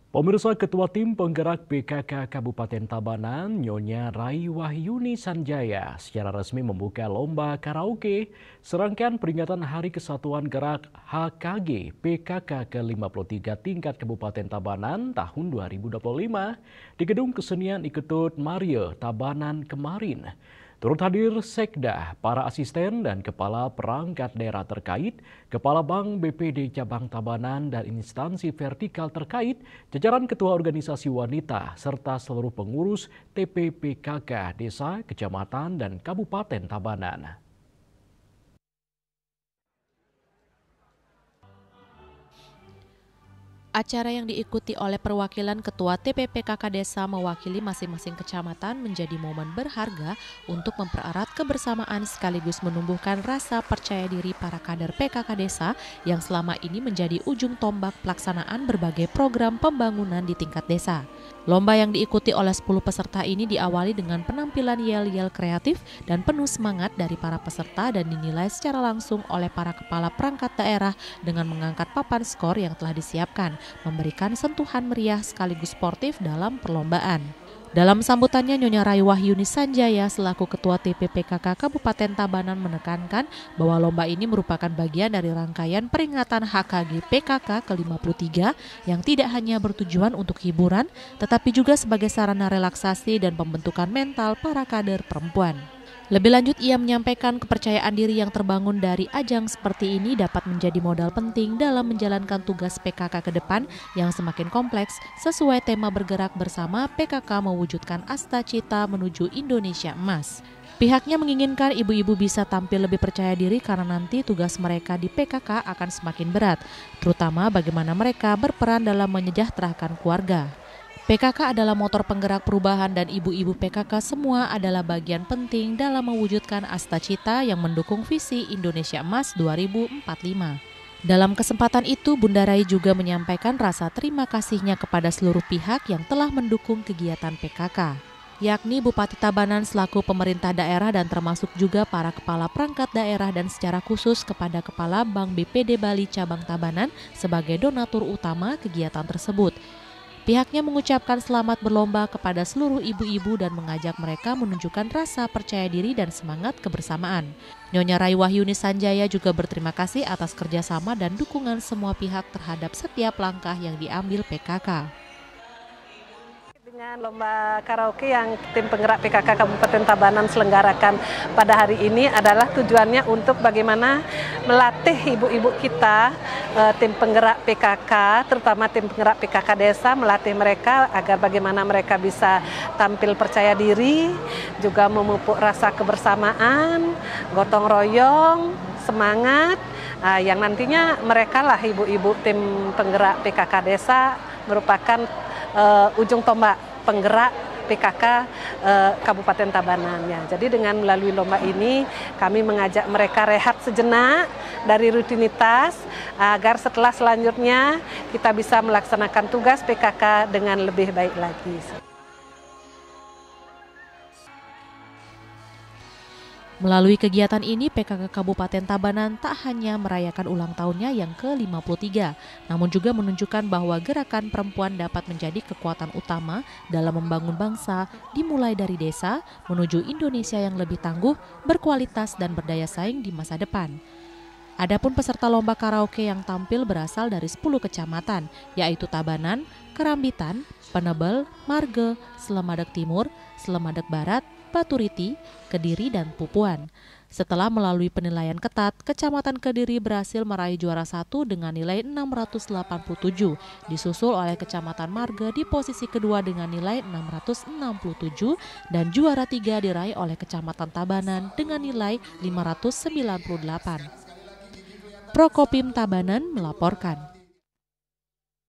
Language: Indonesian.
Pemirsa, Ketua Tim Penggerak PKK Kabupaten Tabanan, Nyonya Rai Wahyuni Sanjaya, secara resmi membuka lomba karaoke serangkaian peringatan Hari Kesatuan Gerak HKG PKK ke-53 tingkat Kabupaten Tabanan tahun 2025 di Gedung Kesenian Iketut Maria Tabanan kemarin. Turut hadir Sekda, para asisten dan kepala perangkat daerah terkait, Kepala Bank BPD Cabang Tabanan dan instansi vertikal terkait, jajaran ketua organisasi wanita, serta seluruh pengurus TPPKK Desa, Kecamatan, dan Kabupaten Tabanan. Acara yang diikuti oleh perwakilan Ketua TPPKK Desa mewakili masing-masing kecamatan menjadi momen berharga untuk mempererat kebersamaan sekaligus menumbuhkan rasa percaya diri para kader PKK Desa yang selama ini menjadi ujung tombak pelaksanaan berbagai program pembangunan di tingkat desa. Lomba yang diikuti oleh 10 peserta ini diawali dengan penampilan yel-yel kreatif dan penuh semangat dari para peserta dan dinilai secara langsung oleh para kepala perangkat daerah dengan mengangkat papan skor yang telah disiapkan, memberikan sentuhan meriah sekaligus sportif dalam perlombaan. Dalam sambutannya, Nyonya Rai Wahyuni Sanjaya selaku Ketua TPPKK Kabupaten Tabanan menekankan bahwa lomba ini merupakan bagian dari rangkaian peringatan HKG PKK ke-53 yang tidak hanya bertujuan untuk hiburan, tetapi juga sebagai sarana relaksasi dan pembentukan mental para kader perempuan. Lebih lanjut, ia menyampaikan kepercayaan diri yang terbangun dari ajang seperti ini dapat menjadi modal penting dalam menjalankan tugas PKK ke depan yang semakin kompleks sesuai tema bergerak bersama PKK mewujudkan Asta Cita menuju Indonesia Emas. Pihaknya menginginkan ibu-ibu bisa tampil lebih percaya diri karena nanti tugas mereka di PKK akan semakin berat, terutama bagaimana mereka berperan dalam menyejahterakan keluarga. PKK adalah motor penggerak perubahan dan ibu-ibu PKK semua adalah bagian penting dalam mewujudkan Asta Cita yang mendukung visi Indonesia Emas 2045. Dalam kesempatan itu, Bunda Rai juga menyampaikan rasa terima kasihnya kepada seluruh pihak yang telah mendukung kegiatan PKK, yakni Bupati Tabanan selaku pemerintah daerah dan termasuk juga para kepala perangkat daerah dan secara khusus kepada Kepala Bank BPD Bali Cabang Tabanan sebagai donatur utama kegiatan tersebut. Pihaknya mengucapkan selamat berlomba kepada seluruh ibu-ibu dan mengajak mereka menunjukkan rasa percaya diri dan semangat kebersamaan. Nyonya Rai Wahyuni Sanjaya juga berterima kasih atas kerjasama dan dukungan semua pihak terhadap setiap langkah yang diambil PKK. Dengan lomba karaoke yang tim penggerak PKK Kabupaten Tabanan selenggarakan pada hari ini adalah tujuannya untuk bagaimana melatih ibu-ibu kita, tim penggerak PKK, terutama tim penggerak PKK Desa, melatih mereka agar bagaimana mereka bisa tampil percaya diri, juga memupuk rasa kebersamaan, gotong royong, semangat, yang nantinya mereka lah ibu-ibu tim penggerak PKK Desa merupakan ujung tombak penggerak PKK Kabupaten Tabanan. Ya. Jadi dengan melalui lomba ini kami mengajak mereka rehat sejenak dari rutinitas agar setelah selanjutnya kita bisa melaksanakan tugas PKK dengan lebih baik lagi. Melalui kegiatan ini, PKK Kabupaten Tabanan tak hanya merayakan ulang tahunnya yang ke-53, namun juga menunjukkan bahwa gerakan perempuan dapat menjadi kekuatan utama dalam membangun bangsa, dimulai dari desa menuju Indonesia yang lebih tangguh, berkualitas dan berdaya saing di masa depan. Adapun peserta lomba karaoke yang tampil berasal dari 10 kecamatan, yaitu Tabanan, Kerambitan, Penebel, Marge, Slemadeg Timur, Slemadeg Barat, Baturiti, Kediri, dan Pupuan. Setelah melalui penilaian ketat, Kecamatan Kediri berhasil meraih juara 1 dengan nilai 687, disusul oleh Kecamatan Marge di posisi kedua dengan nilai 667, dan juara 3 diraih oleh Kecamatan Tabanan dengan nilai 598. Prokopim Tabanan melaporkan.